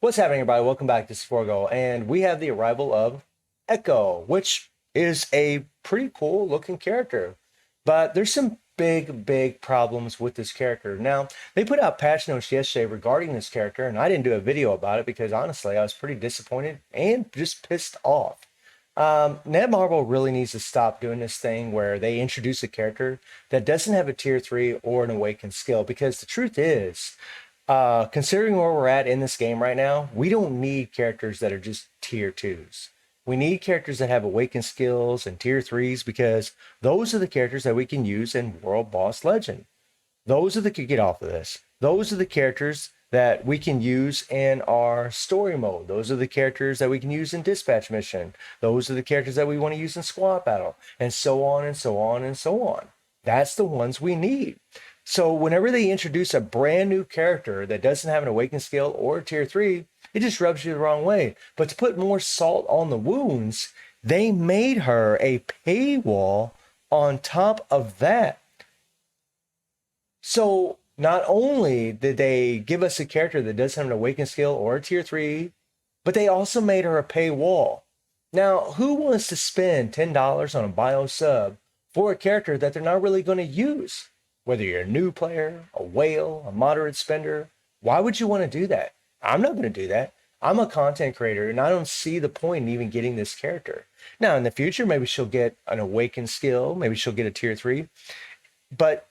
What's happening, everybody? Welcome back to Sforgo, and we have the arrival of Echo, which is a pretty cool looking character. But there's some big problems with this character. Now, they put out patch notes yesterday regarding this character, and I didn't do a video about it because honestly, I was pretty disappointed and just pissed off. Netmarble really needs to stop doing this thing where they introduce a character that doesn't have a tier 3 or an awakened skill, because the truth is, considering where we're at in this game right now, we don't need characters that are just tier 2s. We need characters that have awakened skills and tier 3s, because those are the characters that we can use in World Boss Legend. Those are the, get off of this. Those are the characters that we can use in our story mode. Those are the characters that we can use in dispatch mission. Those are the characters that we want to use in squad battle, and so on and so on and so on. That's the ones we need. So whenever they introduce a brand new character that doesn't have an awakened skill or a tier 3, it just rubs you the wrong way. But to put more salt on the wounds, they made her a paywall on top of that. So not only did they give us a character that doesn't have an awakened skill or a tier 3, but they also made her a paywall. Now, who wants to spend $10 on a bio sub for a character that they're not really going to use? Whether you're a new player, a whale, a moderate spender, why would you want to do that? I'm not going to do that. I'm a content creator, and I don't see the point in even getting this character. Now, in the future, maybe she'll get an awakened skill. Maybe she'll get a tier 3. But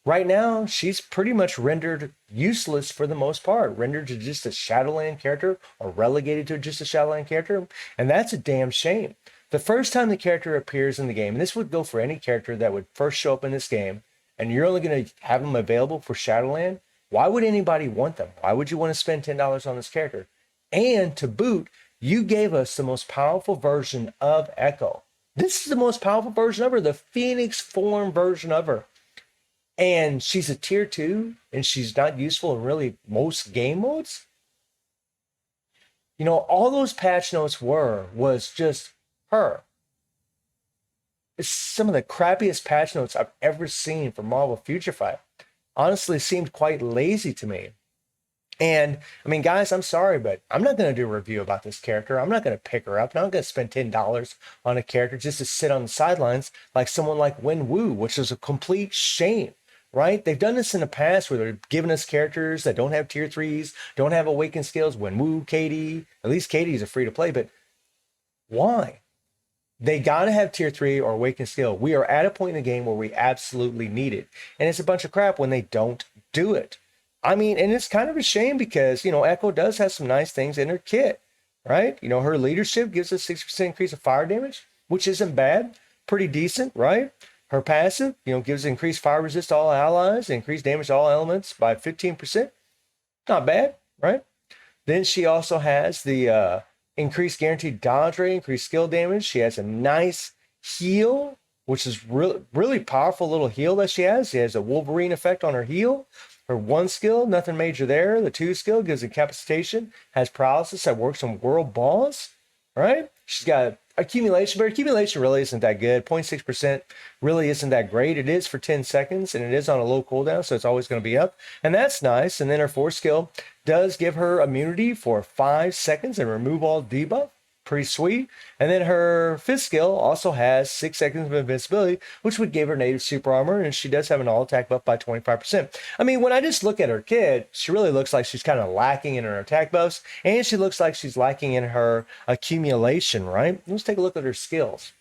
right now, she's pretty much rendered useless for the most part. Rendered to just a Shadowland character, or relegated to just a Shadowland character. And that's a damn shame. The first time the character appears in the game, and this would go for any character that would first show up in this game, and you're only going to have them available for Shadowland, why would anybody want them? Why would you want to spend $10 on this character? And to boot, you gave us the most powerful version of Echo. This is the most powerful version of her, the Phoenix form version of her. And she's a tier 2, and she's not useful in really most game modes. You know, all those patch notes was just her. It's some of the crappiest patch notes I've ever seen for Marvel Future Fight. Honestly, seemed quite lazy to me. And I mean, guys, I'm sorry, but I'm not going to do a review about this character. I'm not going to pick her up. I'm not going to spend $10 on a character just to sit on the sidelines like someone like Wen Wu, which is a complete shame, right? They've done this in the past where they're giving us characters that don't have tier 3s, don't have awakened skills. Wen Wu, Katie, at least Katie's a free to play, but why? They got to have tier 3 or awakened skill. We are at a point in the game where we absolutely need it. And it's a bunch of crap when they don't do it. I mean, and it's kind of a shame because, you know, Echo does have some nice things in her kit, right? You know, her leadership gives us 60% increase of fire damage, which isn't bad. Pretty decent, right? Her passive, you know, gives increased fire resist to all allies, increased damage to all elements by 15%. Not bad, right? Then she also has the increased guaranteed dodge rate, increased skill damage. She has a nice heal, which is really powerful little heal that she has. She has a Wolverine effect on her heal. Her 1 skill, nothing major there. The 2 skill gives incapacitation, has paralysis that works on world boss, right? She's got accumulation, but accumulation really isn't that good. 0.6% really isn't that great. It is for 10 seconds, and it is on a low cooldown, so it's always going to be up. And that's nice. And then her 4 skill does give her immunity for 5 seconds and remove all debuff. Pretty sweet. And then her 5th skill also has 6 seconds of invincibility, which would give her native super armor, and she does have an all attack buff by 25%. I mean, when I just look at her kit, she really looks like she's kind of lacking in her attack buffs, and she looks like she's lacking in her accumulation, right? Let's take a look at her skills.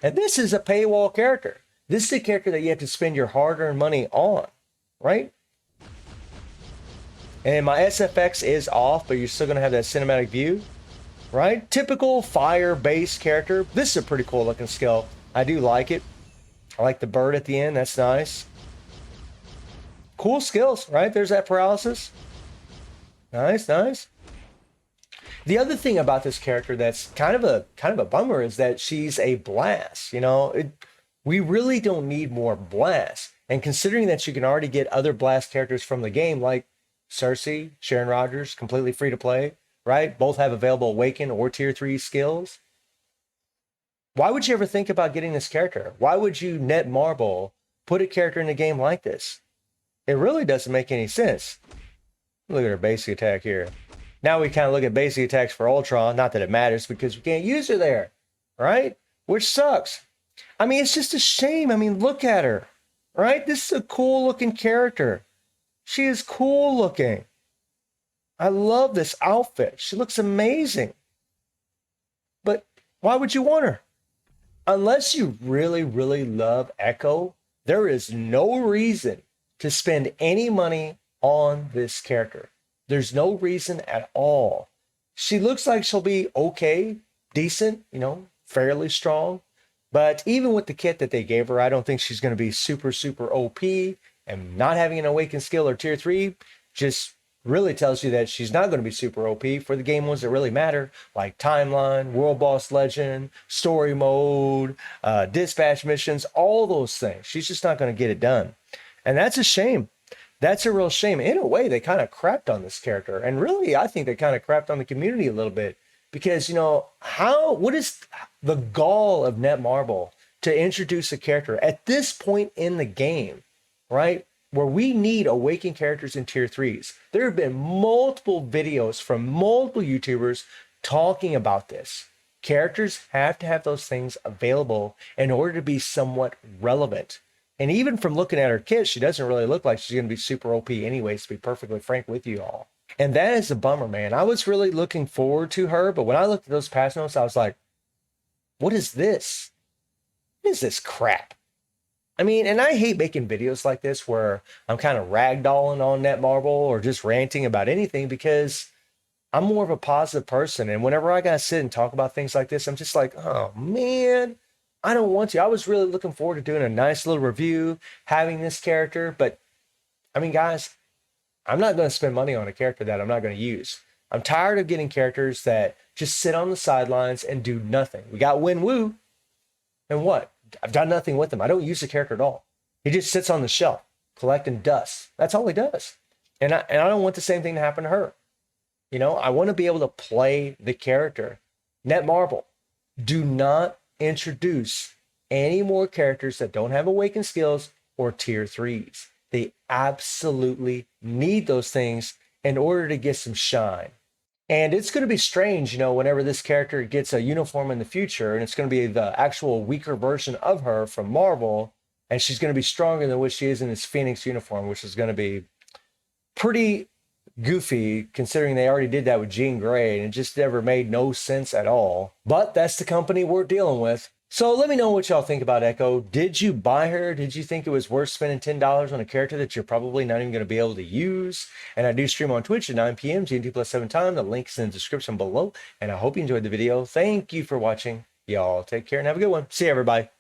And this is a paywall character. This is a character that you have to spend your hard-earned money on, right? And my SFX is off, but you're still going to have that cinematic view, right? Typical fire-based character. This is a pretty cool looking skill. I do like it. I like the bird at the end. That's nice. Cool skills, right? There's that paralysis. Nice, nice. The other thing about this character that's kind of a bummer is that she's a blast. You know, we really don't need more blasts. And considering that you can already get other blast characters from the game, like Cersei, Sharon Rogers, completely free to play, right? Both have available Awaken or Tier 3 skills. Why would you ever think about getting this character? Why would you Netmarble put a character in a game like this? It really doesn't make any sense. Look at her basic attack here. Now we kind of look at basic attacks for Ultron. Not that it matters because we can't use her there, right? Which sucks. I mean, it's just a shame. I mean, look at her, right? This is a cool looking character. She is cool looking. I love this outfit. She looks amazing. But why would you want her? Unless you really, really love Echo, there is no reason to spend any money on this character. There's no reason at all. She looks like she'll be okay, decent, fairly strong. But even with the kit that they gave her, I don't think she's going to be super, super OP. And not having an awakened skill or tier 3 just really tells you that she's not going to be super OP for the game ones that really matter, like Timeline, World Boss Legend, Story Mode, Dispatch missions, all those things. She's just not going to get it done. And that's a shame. That's a real shame. In a way, they kind of crapped on this character. And really, I think they kind of crapped on the community a little bit. Because, what is the gall of Netmarble to introduce a character at this point in the game, right? Where we need awakened characters in tier 3s. There have been multiple videos from multiple YouTubers talking about this. Characters have to have those things available in order to be somewhat relevant. And even from looking at her kit, she doesn't really look like she's going to be super OP anyways, to be perfectly frank with you all. And that is a bummer, man. I was really looking forward to her, but when I looked at those patch notes, I was like, what is this? What is this crap? I mean, and I hate making videos like this where I'm kind of ragdolling on Netmarble or just ranting about anything because I'm more of a positive person. And whenever I got to sit and talk about things like this, I'm just like, oh, man, I don't want to. I was really looking forward to doing a nice little review, having this character. But, I mean, guys, I'm not going to spend money on a character that I'm not going to use. I'm tired of getting characters that just sit on the sidelines and do nothing. We got Win-Woo. And what? I've done nothing with him. I don't use the character at all. He just sits on the shelf collecting dust. That's all he does. And I don't want the same thing to happen to her. I want to be able to play the character. Netmarble, do not introduce any more characters that don't have awakened skills or tier 3s. They absolutely need those things in order to get some shine. And it's going to be strange, whenever this character gets a uniform in the future, and it's going to be the actual weaker version of her from Marvel, and she's going to be stronger than what she is in this Phoenix uniform, which is going to be pretty goofy considering they already did that with Jean Grey, and it just never made no sense at all. But that's the company we're dealing with. So let me know what y'all think about Echo. Did you buy her? Did you think it was worth spending $10 on a character that you're probably not even going to be able to use? And I do stream on Twitch at 9 p.m. GMT plus 7 time. The link's in the description below. And I hope you enjoyed the video. Thank you for watching. Y'all take care and have a good one. See you, everybody.